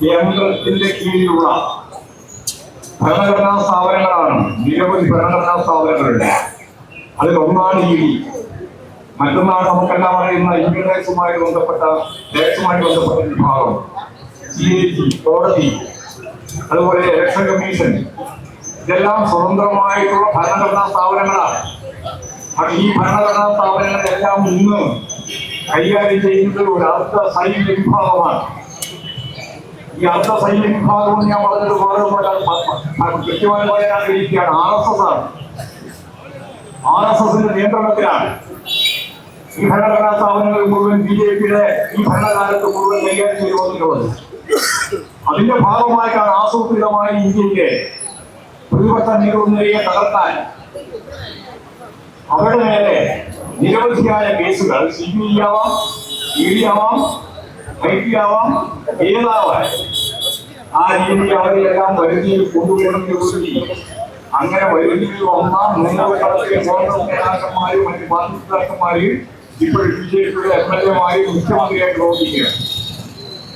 കേന്ദ്രത്തിന്റെ കീഴിലുള്ള ഭരണഘടനാ സ്ഥാപനങ്ങളാണ്. നിരവധി ഭരണഘടനാ സ്ഥാപനങ്ങളുണ്ട്. അതിൽ ഒന്നാണ് ഇഡി, മറ്റൊന്നാണ് നമുക്കെല്ലാം അറിയുന്ന ഇൻകം ടാക്സുമായി ബന്ധപ്പെട്ട വിഭാഗം, CAG, കോടതി, അതുപോലെ ഇലക്ഷൻ കമ്മീഷൻ. ഇതെല്ലാം സ്വതന്ത്രമായിട്ടുള്ള ഭരണഘടനാ സ്ഥാപനങ്ങളാണ്. ഈ ഭരണഘടനാ സ്ഥാപനങ്ങളെല്ലാം ഇന്ന് കൈകാര്യം ചെയ്യുന്നത് ഒരു അർദ്ധ സൈനിക വിഭാഗമാണ്. ഈ അർദ്ധ സൈനിക വിഭാഗം ഞാൻ പറഞ്ഞത് കൃത്യമായി പറയാൻ ആഗ്രഹിക്കുകയാണ്. RSSന്റെ നിയന്ത്രണത്തിലാണ് ഈ ഭരണഘടനാ സ്ഥാപനങ്ങൾ മുഴുവൻ BJPയുടെ ഈ ഭരണകാലത്ത് മുഴുവൻ കൈകാര്യം ചെയ്തു വന്നിട്ടുള്ളത്. അതിന്റെ ഭാഗമായിട്ടാണ് ആസൂത്രിതമായി ഇന്ത്യയിലെ പ്രതിപക്ഷ നേതൃനിരയെ തകർക്കാൻ അവരുടെ മേലെ നിരവധിയായ കേസുകൾ CBI ആവാം, ED ആവാം, IT ആവാം, ഏതാവാം ആ രീതിയിൽ അവരെല്ലാം വരുതിയിൽ കൊണ്ടുവരുന്ന കരുതി. അങ്ങനെ വരുതിയിൽ വന്ന നൂറുകണക്കിന് കോൺഗ്രസ് നേതാക്കന്മാരും മറ്റ് പാർട്ടി നേതാക്കന്മാര് ഇപ്പോൾ BJPയുടെ MLA-മാര് മുഖ്യമന്ത്രിയായിട്ട് പ്രവർത്തിക്കുകയാണ്.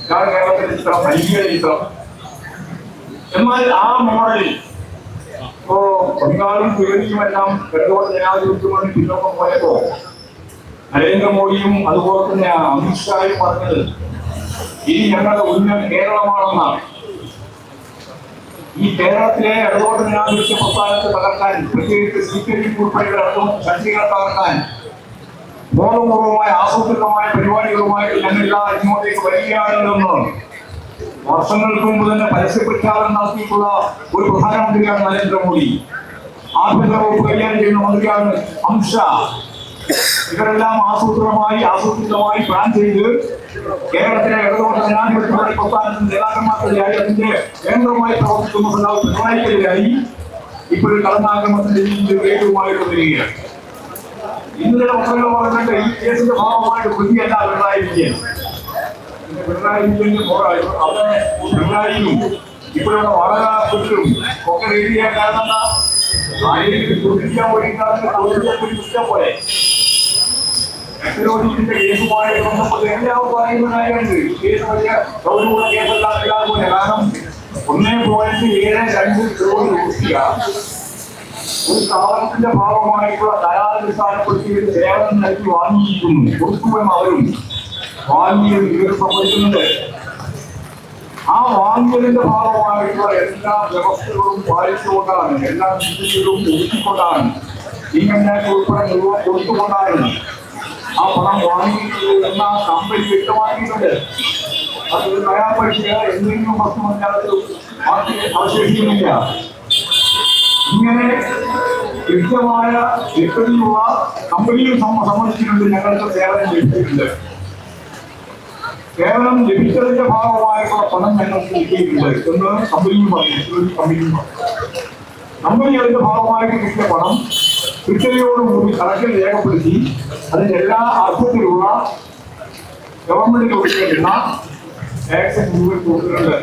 ഇതാണ് കേരളത്തിലെ ചിത്രം, വലിയ ചിത്രം. എന്നാൽ ആ മോഡലിൽ ഇപ്പോ ബംഗാളും കേരളീയുമെല്ലാം ഇടതുപക്ഷ ജനാധിപത്യമാണ് പിന്നോക്കം പോയപ്പോ നരേന്ദ്രമോദിയും അതുപോലെ തന്നെ അമിത്ഷായും പറഞ്ഞത് ഇനി ഞങ്ങളുടെ ഉന്നത കേരളമാണെന്നാണ്. ഈ കേരളത്തിലെ ഇടതുപക്ഷ ജനാധിപത്യ പ്രസ്ഥാനത്തെ തകർക്കാൻ, പ്രത്യേകിച്ച് CPI ഉൾപ്പെടെയുള്ള ശക്തികളെ തകർക്കാൻ ബോധപൂർവമായ ആസൂത്രിതമായ പരിപാടികളുമായിട്ട് ഞങ്ങളെല്ലാം ഇങ്ങോട്ടേക്ക് വരികയാണെന്ന് വർഷങ്ങൾക്ക് മുമ്പ് തന്നെ പരസ്യ പ്രഖ്യാപനം നടത്തിയിട്ടുള്ള ഒരു പ്രധാനമന്ത്രിയാണ് നരേന്ദ്രമോദി. ആഭ്യന്തര വകുപ്പ് കൈകാര്യം ചെയ്യുന്ന മന്ത്രിയാണ് അമിത്ഷാ. ഇവരെല്ലാം ആസൂത്രിതമായി പ്ലാൻ ചെയ്ത് കേരളത്തിലെ ഇടതുപക്ഷ ജനാധിപത്യ പ്രസ്ഥാനത്തിന്റെ നേതാക്കന്മാർക്കെതിരായി അതിന്റെ കേന്ദ്രമായി പ്രവർത്തിക്കുന്ന പിണറായിക്കെതിരായി ഇപ്പോഴും കടന്നാക്രമണത്തിന്റെ വേഗവുമായിട്ട് വരികയാണ്. ഇന്നലെ പത്രങ്ങൾ പറഞ്ഞിട്ട് ഈ കേസിന്റെ ഭാഗമായിട്ട് പ്രതിയല്ല പിണറായി വിജയൻ. പിണറായി വിജയന്റെ അവിടെ പിണറായിയും ഇപ്പോഴുള്ള വാടകപ്പെട്ടും ഒക്കെ റെഡിയായ കാരണം എന്താ? ആരെങ്കിലും ചോദിക്കാൻ വേണ്ടിയിട്ടാണ് പോലെ ന്റെ കേസുമായി ബന്ധപ്പെട്ട് എല്ലാവരും പറയുന്ന കാര്യമുണ്ട്. കേസ് വലിയ ഗൗരവമുള്ള കേസല്ലാത്ത പോലെ. കാരണം 1.72 crore രൂപ ഒരു സ്ഥാപനത്തിന്റെ ഭാഗമായിട്ടുള്ള കരാറിസ്ഥാനപ്പെടുത്തി സേവനം നൽകി വാങ്ങിയിരിക്കുന്നു. കൊടുക്കുമെന്ന് അവരും വാങ്ങിയത് ഇവർ സമ്മതിക്കുന്നുണ്ട്. ആ വാങ്ങിയതിന്റെ ഭാഗമായിട്ടുള്ള എല്ലാ വ്യവസ്ഥകളും പാലിച്ചുകൊണ്ടാണ്, എല്ലാ സ്ഥിതികളും ഒതുക്കിക്കൊണ്ടാണ്, ഇൻകം ടാക്സ് ഉൾപ്പെടെ മുഴുവൻ കൊടുത്തുകൊണ്ടാണ് ആ പണം വാങ്ങിയിട്ടുള്ളത് എന്ന കമ്പനി വ്യക്തമാക്കിയിട്ടുണ്ട്. അത് നയാപരിശ എന്തെങ്കിലും പ്രശ്നമില്ലാതെ അവശേഷിക്കുന്നില്ല. ഇങ്ങനെ കൃത്യമായ വ്യക്തതയുള്ള കമ്പനികൾ സമ്മതിച്ചിട്ടുണ്ട്. ഞങ്ങൾക്ക് സേവനം ലഭിച്ചിട്ടുണ്ട്. സേവനം ലഭിച്ചതിന്റെ ഭാഗമായിട്ടുള്ള പണം ഞങ്ങൾക്ക് കിട്ടിയിട്ടുണ്ട് എന്ന് കമ്പനിയും പറഞ്ഞു. കമ്പനി അതിന്റെ ഭാഗമായിട്ട് കിട്ടിയ പണം കൃത്യതയോടുകൂടി കണക്കിൽ രേഖപ്പെടുത്തി അതിന്റെ എല്ലാ അർത്ഥത്തിലുള്ള ഗവൺമെന്റിന് കൊടുക്കേണ്ടുന്ന ടാക്സ് മുഴുവൻ കൊടുക്കുന്നുണ്ട്.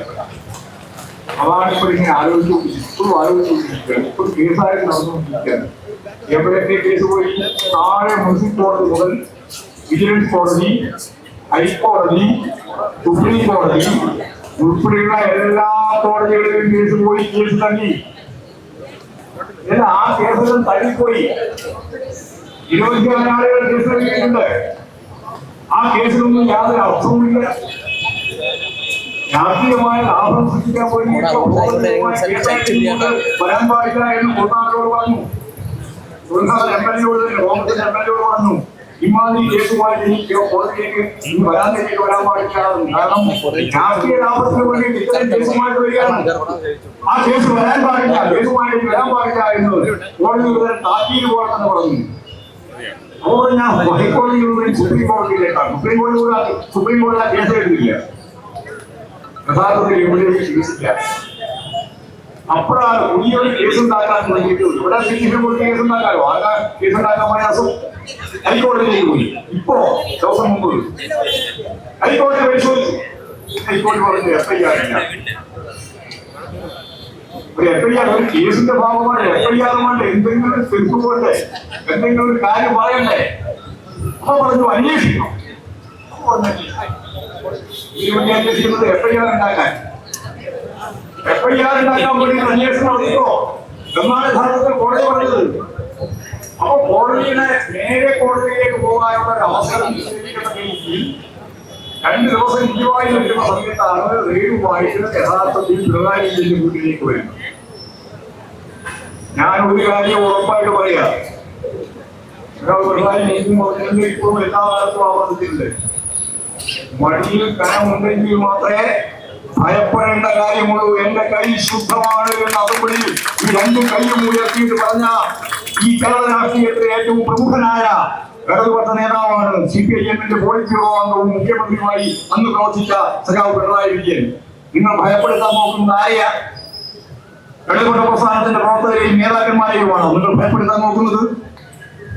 അതാണ് ഇപ്പോൾ ഇങ്ങനെ ആലോചിച്ചുകൊണ്ടിരിക്കുകയാണ്. ഇപ്പോൾ കേസായിട്ട് നടന്നുകൊണ്ടിരിക്കുകയാണ്. എവിടെയൊക്കെ കേസ് പോയി താഴെ മുനിസിപ്പൽ കോടതി മുതൽ വിജിലൻസ് കോടതി, ഹൈക്കോടതി, സുപ്രീം കോടതി ഉൾപ്പെടെയുള്ള എല്ലാ കോടതികളിലും കേസ് പോയി. കേസ് തള്ളി. ആ കേസുകൾ തള്ളിപ്പോയി. 24 ആളുകൾ കേസ് നൽകിയിട്ടുണ്ട്. ആ കേസിലൊന്നും യാതൊരു അർത്ഥവുമില്ല. രാഷ്ട്രീയമായ ലാഭം സൃഷ്ടിക്കാൻ പോയി വരാൻ പാടില്ല എന്ന് കൊണ്ടാളോട് പറഞ്ഞു. MLA കോൺഗ്രസ് MLA പറഞ്ഞു ഇമാതിരി കേസുമായി കോടതിയിലേക്ക് വരാൻ പാടില്ല. കാരണം രാഷ്ട്രീയ ലാഭത്തിന് വേണ്ടി ഇത്തരം കേസുമായിട്ട് വരികയാണ്. ആ കേസ് വരാൻ പാടില്ല, കേസുമായിട്ട് വരാൻ പാടില്ല എന്ന് കോടതി താക്കീത് പോകണമെന്ന് പറഞ്ഞു. അതുകൊണ്ട് ഞാൻ ഹൈക്കോടതിയിൽ സുപ്രീം കോടതിയിലേക്കാണ്. സുപ്രീം കോടതി ആ കേസ് എടുക്കില്ല. യഥാർത്ഥത്തിൽ എവിടെയും ചികിത്സില്ല. അപ്പോഴാണ് പുതിയൊരു കേസുണ്ടാക്കാൻ തുടങ്ങിയിട്ട് ഇവിടെ കേസുണ്ടാക്കാലോ. ആകാ കേസുണ്ടാക്കാൻ പ്രയാസം ഹൈക്കോടതിയിലേക്ക് പോയി. ഇപ്പോ ദിവസം മുമ്പ് ഹൈക്കോടതി പരിശോധിച്ചു. ഹൈക്കോടതി പറഞ്ഞു FIR ഇല്ല. ഒരു FIR ഒരു കേസിന്റെ ഭാഗമാണ്. FIR വേണ്ട, എന്തെങ്കിലും തെളിവ് വേണ്ടേ, എന്തെങ്കിലും ഒരു കാര്യം പറയണ്ടേ. അപ്പൊ പറഞ്ഞു അന്വേഷിക്കണം. ഇതിനുവേണ്ടി അന്വേഷിക്കുന്നത് FIR ഉണ്ടാക്കാൻ വേണ്ടി അന്വേഷണം നടത്തിയോ എന്നാണ് യഥാർത്ഥത്തിൽ കോടതി പറഞ്ഞത്. അപ്പൊ നേരെ കോടതിയിലേക്ക് പോകാനുള്ള ഒരു അവസരം നിശ്ചയിക്കുന്ന കേസിൽ 2 ദിവസം ലീവായി നിൽക്കുന്ന സമയത്താണ് രേണുവായിട്ട് യഥാർത്ഥത്തിൽ പിണറായി വിജയന്റെ വീട്ടിലേക്ക് വരുന്നത്. ഞാൻ ഒരു കാര്യം ഉറപ്പായിട്ട് പറയാം, പിണറായി വിജയൻ ഇപ്പോഴും എല്ലാ കാലത്തും ആവർത്തിച്ചിട്ടുണ്ട്. മടിയിൽ കനമുണ്ടെങ്കിൽ മാത്രമേ ഭയപ്പെടേണ്ട കാര്യമുള്ളൂ. എന്റെ കൈ ശുദ്ധമാണ് എന്ന് അതുപടി ഈ 2 കൈയും ഉയർത്തിയിട്ട് പറഞ്ഞ ഈ കേരള രാഷ്ട്രീയത്തിലെ ഏറ്റവും പ്രമുഖനായ ഇടതുപക്ഷ നേതാവാണ് CPIM-ന്റെ പോളിറ്റ് ബ്യൂറോ അംഗവും മുഖ്യമന്ത്രിയുമായി അന്ന് പ്രവർത്തിച്ച സഖാവ് പിണറായി വിജയൻ. നിങ്ങൾ ഭയപ്പെടുത്താൻ നോക്കുന്നത് ആരെയാ? ഇടതുപക്ഷ പ്രസ്ഥാനത്തിന്റെ പ്രവർത്തകരെയും നേതാക്കന്മാരെയുമാണ് നിങ്ങൾ ഭയപ്പെടുത്താൻ നോക്കുന്നത്.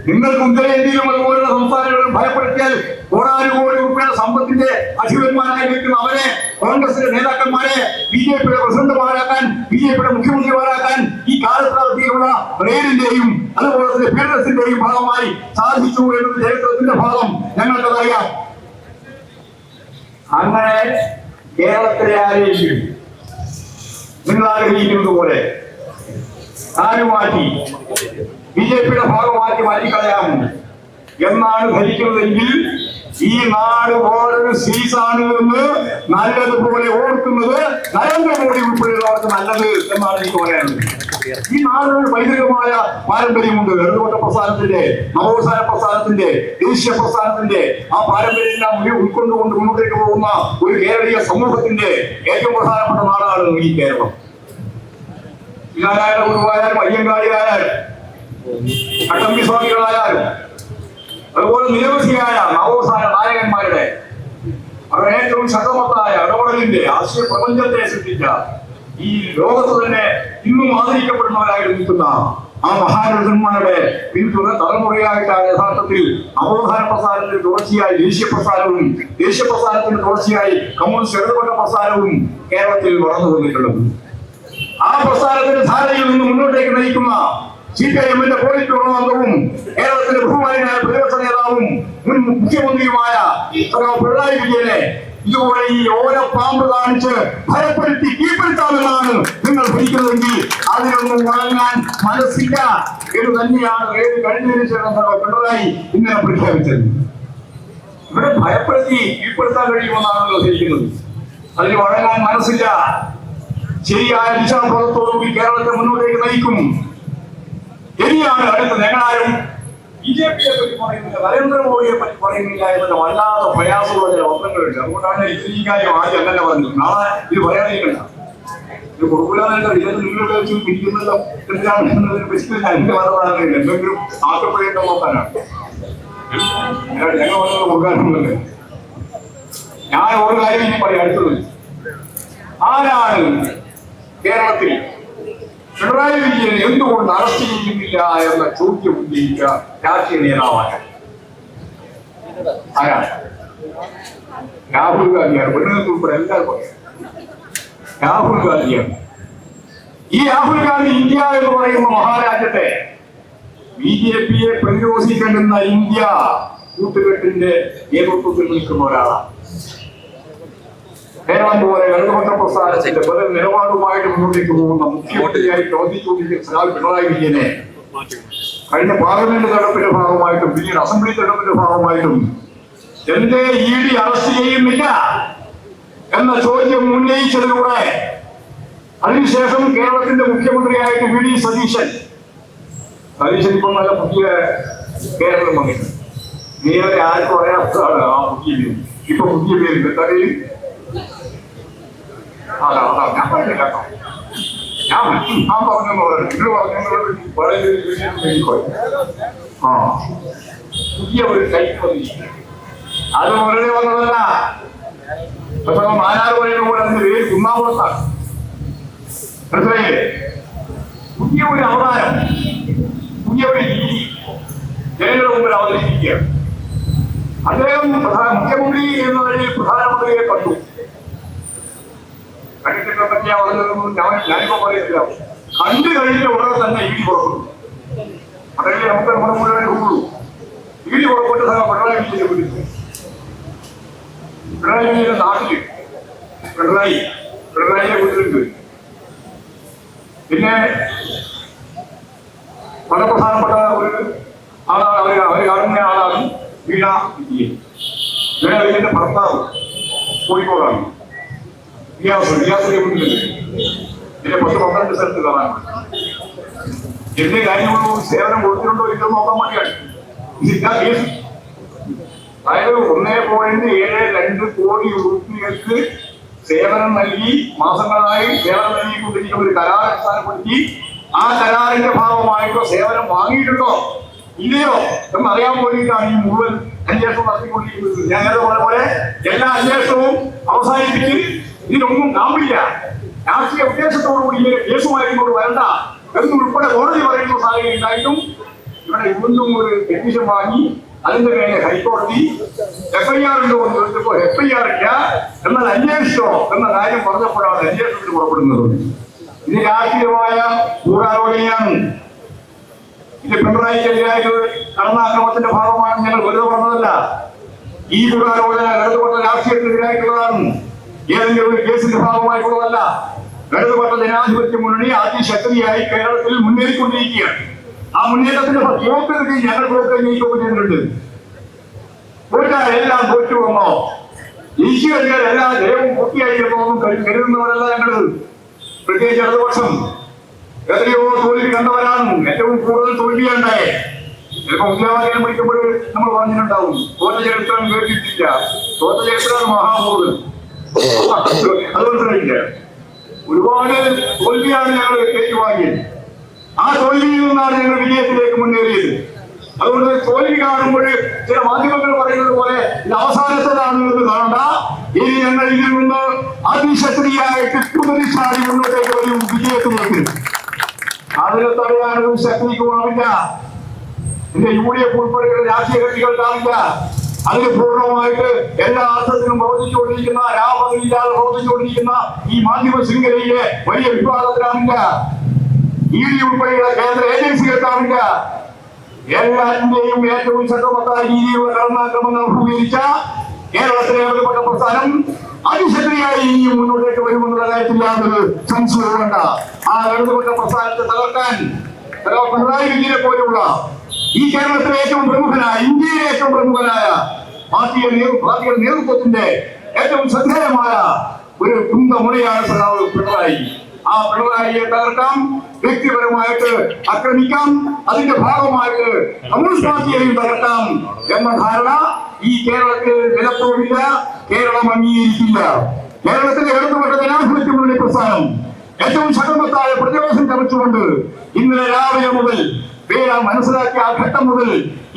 നിങ്ങൾക്ക് ഉത്തരേന്ത്യയിലും അതുപോലുള്ള സംസ്ഥാനങ്ങളിലും ഭയപ്പെടുത്തിയാൽ കോടാനുകോടി രൂപയുടെ സമ്പത്തിന്റെ അധിപന്മാരായി നിൽക്കുന്ന അവരെ, കോൺഗ്രസിന്റെ നേതാക്കന്മാരെ BJP-യുടെ പ്രസിഡന്റുമാരാക്കാൻ, BJP-യുടെ മുഖ്യമന്ത്രിമാരാക്കാൻ ഈ കാലത്ത് നടത്തിയുള്ള റെയിലിന്റെയും അതുപോലെ തന്നെ പീഡനത്തിന്റെയും ഭാഗമായി സാധിച്ചു എന്നത് ചരിത്രത്തിന്റെ ഭാഗം ഞങ്ങൾക്കതറിയാം. അങ്ങനെ കേരളത്തിലെ ആരെയും നിങ്ങൾ ആഗ്രഹിക്കുന്നത് പോലെ മാറ്റി BJP-യുടെ ഭാഗമാക്കി മാറ്റിക്കളയാമോ എന്നാണ് ധരിക്കുന്നതെങ്കിൽ ഈ നാട് വേറൊരു സീസാണ് എന്ന് നല്ലതുപോലെ ഓർക്കുന്നത് നരേന്ദ്രമോദി ഉൾപ്പെടെയുള്ളവർക്ക് നല്ലത് എന്നാണ് എനിക്ക് പറയാനുള്ളത്. ഈ നാടിന് പൈതൃകമായ പാരമ്പര്യമുണ്ട്. ഇടതുപക്ഷ പ്രസ്ഥാനത്തിന്റെ, നവോത്ഥാന പ്രസ്ഥാനത്തിന്റെ, ദേശീയ പ്രസ്ഥാനത്തിന്റെ ആ പാരമ്പര്യമെല്ലാം ഉൾക്കൊണ്ടുകൊണ്ട് മുന്നോട്ടേക്ക് പോകുന്ന ഒരു കേരളീയ സമൂഹത്തിന്റെ ഏറ്റവും പ്രധാനപ്പെട്ട നാടാണ് ഈ കേരളം. നാരായണ ഗുരുവായാലും അയ്യങ്കാളിയായാലും അട്ടമ്പി സ്വാമികളായാലും അതുപോലെ നിരവധിയായ നവോത്ഥാന നായകന്മാരുടെ അവരുടെ ഏറ്റവും ശക്തമത്തായ ഇടപെടലിന്റെ ആശയ പ്രപഞ്ചത്തെ സൃഷ്ടിച്ച ഈ ലോകത്ത് തന്നെ ഇന്നും ആദരിക്കപ്പെടുന്നവരായി നിൽക്കുന്ന ആ മഹാരഥന്മാരുടെ തലമുറയായിട്ടാണ് യഥാർത്ഥത്തിൽ നവോത്ഥാന പ്രസ്ഥാനത്തിന് തുടർച്ചയായി ദേശീയ പ്രസ്ഥാനത്തിന് തുടർച്ചയായി കമ്മ്യൂണിസ്റ്റ് ഇടതുപക്ഷ പ്രസ്ഥാനവും കേരളത്തിൽ വളർന്നു വന്നിട്ടുള്ളത്. ആ പ്രസ്ഥാനത്തിന്റെ ധാരയിൽ നിന്ന് മുന്നോട്ടേക്ക് നയിക്കുന്ന CPIM-ന്റെ പോളിറ്റ് ബ്യൂറോ അംഗവും കേരളത്തിലെ ബഹുമാനായ പ്രതിപക്ഷ നേതാവും മുൻ മുഖ്യമന്ത്രിയുമായ പിണറായി വിജയനെ ഇതുപോലെ ഈ ഓരപ്പാമ്പ് കാണിച്ച് ഭയപ്പെടുത്തി കീഴ്പ്പെടുത്താമെന്നാണ് നിങ്ങൾ ഭരിക്കുന്നതെങ്കിൽ അതിനൊന്നും വാങ്ങാൻ മനസ്സില്ല എന്ന് തന്നെയാണ് കഴിഞ്ഞതിന് ശേഷം പിണറായി ഇന്നലെ പ്രഖ്യാപിച്ചത്. ഇവിടെ ഭയപ്പെടുത്തി കീഴ്പ്പെടുത്താൻ കഴിയുമെന്നാണല്ലോ ധരിക്കുന്നത്. അതിന് വഴങ്ങാൻ മനസ്സില്ല. ശരിയായ ദിശാബോധത്തോടുകൂടി കേരളത്തെ മുന്നോട്ടേക്ക് നയിക്കും. ശരിയാണ്. അടുത്ത ഞങ്ങളാരും BJP-യെ പറ്റി പറയുന്നില്ല, നരേന്ദ്രമോദിയെ പറ്റി പറയുന്നില്ല എന്നുള്ള വല്ലാതെ പ്രയാസമുള്ള ചില വസ്ത്രങ്ങളുണ്ട്. അതുകൊണ്ടാണ് ഈ കാര്യം ആദ്യം അങ്ങനെ പറഞ്ഞത്. നാളെ ഇത് പറയാതിരിക്കണ്ട. ഇത് കൊടുക്കില്ല. ഇതൊന്നും നിങ്ങളുടെ വെച്ച് പിരിക്കുന്നല്ലോ എന്നതിനെ പറ്റി ഞാൻ എന്റെ മനസ്സിലാകുന്നില്ല. എന്തെങ്കിലും ആക്കപ്പെടേണ്ട നോക്കാനാണ് ഞങ്ങൾ വന്നത് കൊടുക്കാനൊന്നുമില്ല. ഞാൻ ഒരു കാര്യം ഇനി പറയാം. അടുത്തത് ആരാണ് കേരളത്തിൽ പിണറായി വിജയൻ എന്തുകൊണ്ട് അറസ്റ്റ് ചെയ്യുന്നില്ല എന്ന ചോദ്യം ഉന്നയിച്ച രാഷ്ട്രീയ നേതാവാണ്? ആരാണ്? രാഹുൽ ഗാന്ധിയാണ്. പെണ്ണുങ്ങൾക്ക് ഉൾപ്പെടെ എല്ലാവരും പറയാം രാഹുൽ ഗാന്ധിയാണ്. ഈ രാഹുൽ ഗാന്ധി ഇന്ത്യ എന്ന് പറയുന്ന മഹാരാജ്യത്തെ BJP-യെ പ്രതിരോധിക്കേണ്ടുന്ന ഇന്ത്യ കൂട്ടുകെട്ടിന്റെ നേതൃത്വത്തിൽ നിൽക്കുന്ന ഒരാളാണ്. കേരളം പോലെ ഇടതുപക്ഷ പ്രസ്ഥാനത്തിന്റെ പല നിലപാടുമായിട്ട് മുന്നോട്ടേക്ക് പോകുന്ന മുഖ്യമന്ത്രിയായി പ്രവർത്തിച്ചുകൊണ്ടിരിക്കുന്ന പിണറായി വിജയനെ കഴിഞ്ഞ പാർലമെന്റ് തെരഞ്ഞെടുപ്പിന്റെ ഭാഗമായിട്ടും പിന്നീട് അസംബ്ലി തെരഞ്ഞെടുപ്പിന്റെ ഭാഗമായിട്ടും എന്റെ ED അറസ്റ്റ് ചെയ്യുന്നില്ല എന്ന ചോദ്യം ഉന്നയിച്ചതിലൂടെ അതിനുശേഷം കേരളത്തിന്റെ മുഖ്യമന്ത്രിയായിട്ട് VD സതീശൻ ഇപ്പം നല്ല പുതിയ കേരളം വന്നിട്ടുണ്ട്. നേരെ ആർക്കും അറിയാത്തതാണ് ആ പുതിയ പേര്. ഇപ്പൊ പുതിയ പേര് തലയിൽ ഞാൻ പറഞ്ഞില്ല കേട്ടോ. ഞാൻ പറഞ്ഞു പുതിയ ഒരു ടൈപ്പ് വന്നിരിക്കുന്നു. അത് വളരെ വന്നതല്ല. പക്ഷെ മാനാർ പറയുന്ന പോലെ അതിന്റെ പേര് കുന്നാപുറത്താണ്. മനസ്സിലായില്ലേ? പുതിയ ഒരു അവതാരം, പുതിയ ഒരു രീതി ജനങ്ങളുടെ മുമ്പിൽ അവതരിപ്പിക്കുകയാണ്. അദ്ദേഹം മുഖ്യമന്ത്രി എന്ന നിലയിൽ പ്രധാനമന്ത്രിയെ കണ്ടു. കണ്ടിട്ടിനെ പറ്റി അവതരിതൊന്നും ഞാനിപ്പോ പറയില്ല. കണ്ടു കഴിഞ്ഞ ഉടനെ തന്നെ ED പുറപ്പെട്ടു. അതെങ്കിൽ നമുക്ക് നമ്മുടെ മുഴുവൻ ഉള്ളൂ. ED പുറപ്പെട്ട് പിണറായി വിജയനെ വിളിച്ചു. പിണറായി വിജയന്റെ നാട്ടിൽ പിണറായിയെ കുറിച്ചിട്ടുണ്ട്. പിന്നെ വളരെ പ്രധാനപ്പെട്ട ഒരു ആളാണ്, അവർ കാണുന്ന ആളാണ് വീണ വിജയൻ. വീണ വിജയന്റെ ഭർത്താവ് കോഴിക്കോടാണ്. റിയാസിനെ കുറിച്ചിട്ടുണ്ട്. പിന്നെ 10-12 സ്ഥലത്ത് കാണാനുണ്ട്. എന്ത് കാര്യങ്ങളോ സേവനം കൊടുത്തിട്ടുണ്ടോ ഇല്ലോ നോക്കാൻ വേണ്ടിയാണ് ഇതില്ലാ കേസ്. അതായത് 1.72 കോടി രൂപയ്ക്ക് സേവനം നൽകി മാസങ്ങളായി സേവനം നൽകിക്കൊണ്ടിരിക്കുന്ന ഒരു കരാർ അടിസ്ഥാനപ്പെടുത്തി ആ കരാറിന്റെ ഭാഗമായിട്ടോ സേവനം വാങ്ങിയിട്ടുണ്ടോ ഇല്ലയോ എന്നറിയാൻ വേണ്ടിയിട്ടാണ് ഈ മുഴുവൻ അന്വേഷണം നടത്തിക്കൊണ്ടിരിക്കുന്നത്. ഞാൻ പറഞ്ഞ പോലെ എല്ലാ അന്വേഷണവും അവസാനിപ്പിച്ച് ഇതിനൊന്നും കാണില്ല. രാഷ്ട്രീയ ഉദ്ദേശത്തോടുകൂടി ഇങ്ങനെ കേസുമായി ഇങ്ങോട്ട് വരണ്ട എന്നുൾപ്പെടെ കോടതി പറയുന്ന സാഹചര്യം ഉണ്ടായിട്ടും ഇവിടെ ഇന്നും ഒരു പെറ്റീഷൻ വാങ്ങി അതിന്റെ മേലെ ഹൈക്കോടതി FIR ഉണ്ടോ എന്ന് ചോദിച്ചപ്പോൾ FIR ഇല്ല, എന്നാൽ അന്വേഷിച്ചോ എന്ന കാര്യം പറഞ്ഞപ്പോഴാണ് അന്വേഷണത്തിന് പുറപ്പെടുന്നത്. ഇത് രാഷ്ട്രീയമായ ഗൂഢാലോചനയാണ്. ഇത് പിണറായിക്കെതിരായിട്ട് കടന്നാക്രമണത്തിന്റെ ഭാഗമാണ്. ഞങ്ങൾ വെറുതെ പറഞ്ഞതല്ല. ഈ ഗൂഢാലോചന ഇടതുപക്ഷ രാഷ്ട്രീയത്തിനെതിരായിട്ടുള്ളതാണ്. ഏതെങ്കിലും ഒരു കേസിന്റെ ഭാഗമായിട്ടുള്ളതല്ല. ഇടതുപക്ഷ ജനാധിപത്യ മുന്നണി അതിശക്തിയായി കേരളത്തിൽ മുന്നേറിക്കൊണ്ടിരിക്കുകയാണ്. ആ മുന്നേറ്റത്തിന്റെ യോഗത്തിൽ ഞങ്ങൾ നീക്കം ചെയ്തിട്ടുണ്ട്. എല്ലാം തോറ്റു വന്നോ, ജയിച്ചു കഴിഞ്ഞാൽ എല്ലാ ജയവും പൂർത്തിയായിരുന്നോന്നും കരുതുന്നവരല്ല ഞങ്ങൾ. പ്രത്യേകിച്ച് ഇടതുപക്ഷം എത്രയോ തോൽവി കണ്ടവരാണ്. ഏറ്റവും കൂടുതൽ തോൽവിയുണ്ടായേ ചിലപ്പോൾ മുദ്രാവാക്യം വിളിക്കുമ്പോൾ നമ്മൾ പറഞ്ഞിട്ടുണ്ടാവും തോറ്റ ചരിത്രം കേട്ടിട്ടില്ല, തോറ്റ ചരിത്രമാണ് മഹാഭൂതം. അതുപോലെ ഒരുപാട് തോൽവിയാണ് ഞങ്ങൾ ഏറ്റുവാങ്ങിയത്. ആ തോൽവിയിൽ നിന്നാണ് ഞങ്ങൾ വിജയത്തിലേക്ക് മുന്നേറിയത്. അതുകൊണ്ട് തോൽവി കാണുമ്പോൾ ചില മാധ്യമങ്ങൾ പറയുന്നത് പോലെ ഇത് അവസാനത്തേതാണ് എന്ന് കാണണ്ട. ഇനി ഞങ്ങൾ ഇതിൽ നിന്ന് അതിശക്തിയായിട്ട് കുതിരിച്ചാടി മുന്നോട്ടേക്ക് വരും വിജയത്തിലേക്ക്. അതിനെ തടയാനൊന്നും ശക്തിക്കുമാവില്ല. എന്റെ UDF ഉൾപ്പെടെയുള്ള രാഷ്ട്രീയ കക്ഷികൾക്കാവില്ല. അതിന് പൂർണ്ണമായിട്ട് എല്ലാ അർത്ഥത്തിലും പ്രവർത്തിച്ചുകൊണ്ടിരിക്കുന്ന, രാപകലില്ലാതെ പ്രവർത്തിച്ചുകൊണ്ടിരിക്കുന്ന ഈ മാധ്യമ ശൃംഖലയിലെ വലിയ വിഭാഗത്തിലാവില്ല. ED ഉൾപ്പെടെയുള്ള കേന്ദ്ര ഏജൻസികൾക്കാവില്ല. എല്ലാത്തിന്റെയും ഏറ്റവും ശക്തമായ രീതിയിലുള്ള കടന്നാക്രമങ്ങൾ അഭിമുഖീകരിച്ച കേരളത്തിലെ ഇടതുപക്ഷ പ്രസ്ഥാനം അതിശക്തിയായി ഇനിയും മുന്നോട്ടേക്ക് വരുമെന്നുള്ള കാര്യത്തിൽ യാതൊരു സംശയവും വേണ്ട. ആ ഇടതുപക്ഷ പ്രസ്ഥാനത്തെ തകർക്കാൻ പിണറായി വിജയനെ പോലെയുള്ള ഈ കേരളത്തിലെ ഏറ്റവും പ്രമുഖനായ, ഇന്ത്യയിലെ ഏറ്റവും പ്രമുഖനായ പാർട്ടിയുടെ നേതൃത്വത്തിന്റെ ഏറ്റവും ശ്രദ്ധേയമായ ഒരു കുന്തമുനയാണ് സഖാവ് പിണറായി. ആ പിണറായിയെ തകർക്കാം, വ്യക്തിപരമായിട്ട് ആക്രമിക്കാം, അതിന്റെ ഭാഗമായിട്ട് കമ്മ്യൂണിസ്റ്റ് പാർട്ടിയെയും തകർക്കാം എന്ന ധാരണ ഈ കേരളത്തിൽ വിലപ്പോവില്ല, കേരളം അംഗീകരിക്കില്ല. കേരളത്തിലെ ഇടതുപക്ഷ ജനാധിപത്യ മുന്നണി പ്രസ്ഥാനം ഏറ്റവും ശക്തമായ പ്രതിരോധം ചമച്ചുകൊണ്ട് ഇന്നലെ രാവിലെ മുതൽ മനസ്സിലാക്കിയ ആ ഘട്ടം മുതൽ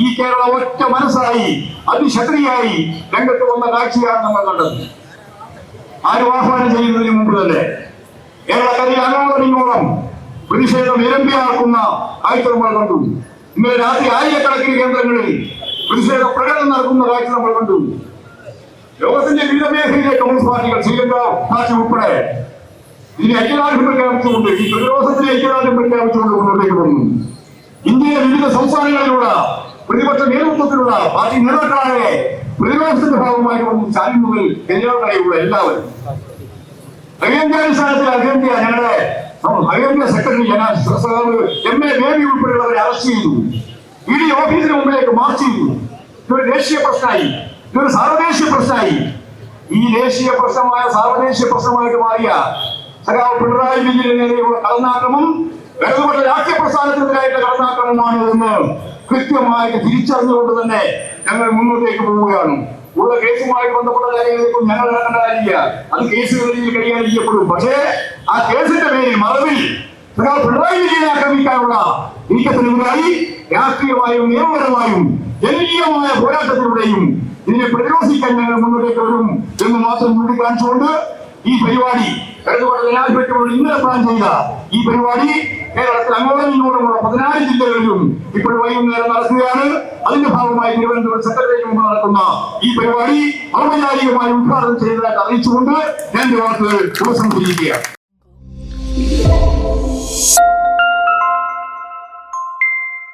ഈ കേരളം ഒറ്റ മനസ്സായി അതിശക്തിയായി രംഗത്ത് വന്ന കാഴ്ചയാണ് നമ്മൾ കണ്ടത്. ആരും ആഹ്വാനം ചെയ്യുന്നതിന് മുമ്പ് തന്നെ കേരളക്കരയിൽ അങ്ങോളം പ്രതിഷേധം ഇരമ്പിയാക്കുന്ന കാഴ്ച നമ്മൾ കണ്ടു. ഇന്നലെ രാത്രി ആയിരക്കണക്കിന് കേന്ദ്രങ്ങളിൽ പ്രതിഷേധ പ്രകടനം നടക്കുന്ന കാഴ്ച നമ്മൾ കണ്ടു. ലോകത്തിന്റെ വിവിധ മേഖലയിലെ കമ്മ്യൂണിസ്റ്റ് പാർട്ടികൾ, ശ്രീലങ്ക പാർട്ടി ഉൾപ്പെടെ ഇതിനെ ഐക്യദാർഢ്യം പ്രഖ്യാപിച്ചുകൊണ്ട്, ഈ പ്രതിരോധത്തിന് ഐക്യദാർഢ്യം പ്രഖ്യാപിച്ചുകൊണ്ട് മുന്നോട്ടേക്ക് വന്നു. ഇന്ത്യയിലെ വിവിധ സംസ്ഥാനങ്ങളിലുള്ള പ്രതിപക്ഷ നേതൃത്വത്തിലുള്ള പാർട്ടി നേതാക്കളായ പ്രതിരോധത്തിന്റെ ഭാഗമായി വന്നു. ചാലി മുതൽ കെഞ്ചാവരെയുള്ള എല്ലാവരും അടിസ്ഥാനത്തിൽ ഞങ്ങളുടെ അഖിലേന്ത്യാ സെക്രട്ടറി MA ബേബി ഉൾപ്പെടെയുള്ളവരെ അറസ്റ്റ് ചെയ്തു. ED ഓഫീസിന് മുമ്പിലേക്ക് മാർച്ച് ചെയ്തു. ഇതൊരു ദേശീയ പ്രശ്നമായി, ഇതൊരു സാർവദേശീയ പ്രശ്നമായി. ഈ ദേശീയ പ്രശ്നമായ സാർവദേശീയ പ്രശ്നമായിട്ട് മാറിയ സഖാവ് പിണറായി വിജയനെതിരെയുള്ള കടന്നാക്രമം ഇടതുപക്ഷ രാഷ്ട്രീയ പ്രസ്ഥാനത്തിനെതിരായിട്ടുള്ള കടന്നാക്രമമാണ് എന്ന് കൃത്യമായിട്ട് തിരിച്ചറിഞ്ഞുകൊണ്ട് തന്നെ ഞങ്ങൾ മുന്നോട്ടേക്ക് പോവുകയാണ്. ഉള്ള കേസുമായി ബന്ധപ്പെട്ട കാര്യങ്ങളിലേക്കും ഞങ്ങൾ ഇറങ്ങേണ്ട കാര്യമില്ല. അത് കേസുകളിൽ കൈകാര്യം ചെയ്യപ്പെടും. പക്ഷേ ആ കേസിന്റെ പേരിൽ മറവിൽ പിണറായി വിജയനെ ആക്രമിക്കാനുള്ള നീക്കത്തിനെതിരായി രാഷ്ട്രീയമായും നിയമപരമായും ജനകീയമായ പോരാട്ടത്തിലൂടെയും ഇതിനെ പ്രതിരോധിക്കാൻ ഞങ്ങൾ മുന്നോട്ടേക്ക് വരും എന്ന് മാത്രം ചൂണ്ടിക്കാണിച്ചുകൊണ്ട് ഈ പരിപാടി ഇടതുപക്ഷ ജനാധിപത്യത്തോട് ഇന്നലെ പ്ലാൻ ചെയ്ത ഈ പരിപാടി കേരളത്തിൽ അങ്ങോട്ടും ഇങ്ങോട്ടുമുള്ള 14 ജില്ലകളിലും ഇപ്പോൾ വൈകുന്നേരം നടക്കുകയാണ്. അതിന്റെ ഭാഗമായി തിരുവനന്തപുരം സെക്രട്ടേറിയറ്റ് മുമ്പ് നടക്കുന്ന ഈ പരിപാടി ഔപചാരികമായി ഉദ്ഘാടനം ചെയ്തതായിട്ട് അറിയിച്ചുകൊണ്ട് ഞാൻ വാക്കുകൾ ഉപസംഹരിക്കുകയാണ്.